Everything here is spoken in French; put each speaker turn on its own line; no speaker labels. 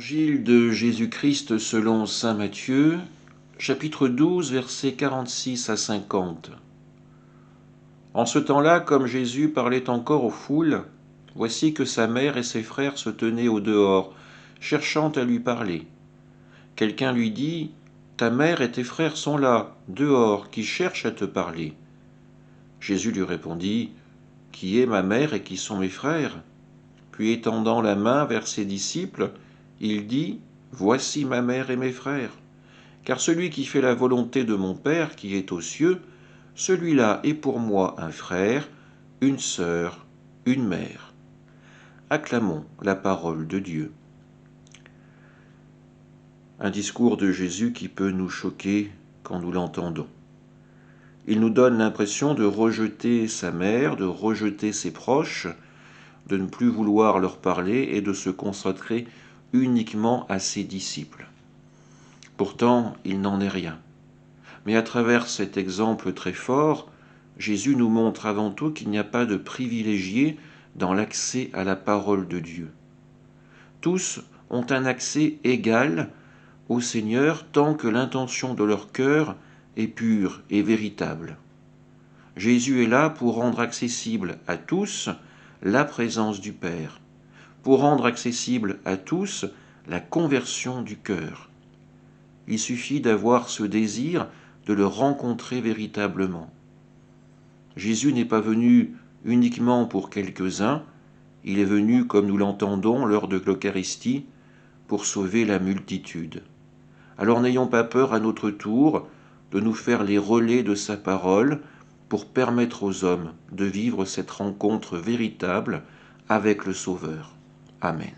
Évangile de Jésus-Christ selon saint Matthieu, chapitre 12, versets 46 à 50. En ce temps-là, comme Jésus parlait encore aux foules, voici que sa mère et ses frères se tenaient au dehors, cherchant à lui parler. Quelqu'un lui dit : « Ta mère et tes frères sont là, dehors, qui cherchent à te parler. » Jésus lui répondit : « Qui est ma mère et qui sont mes frères ? » Puis étendant la main vers ses disciples, il dit : « Voici ma mère et mes frères. Car celui qui fait la volonté de mon Père qui est aux cieux, celui-là est pour moi un frère, une sœur, une mère. » Acclamons la parole de Dieu. Un discours de Jésus qui peut nous choquer quand nous l'entendons. Il nous donne l'impression de rejeter sa mère, de rejeter ses proches, de ne plus vouloir leur parler et de se consacrer uniquement à ses disciples. Pourtant, il n'en est rien. Mais à travers cet exemple très fort, Jésus nous montre avant tout qu'il n'y a pas de privilégiés dans l'accès à la parole de Dieu. Tous ont un accès égal au Seigneur tant que l'intention de leur cœur est pure et véritable. Jésus est là pour rendre accessible à tous la présence du Père, pour rendre accessible à tous la conversion du cœur. Il suffit d'avoir ce désir de le rencontrer véritablement. Jésus n'est pas venu uniquement pour quelques-uns, il est venu, comme nous l'entendons lors de l'Eucharistie, pour sauver la multitude. Alors n'ayons pas peur à notre tour de nous faire les relais de sa parole pour permettre aux hommes de vivre cette rencontre véritable avec le Sauveur. Amen.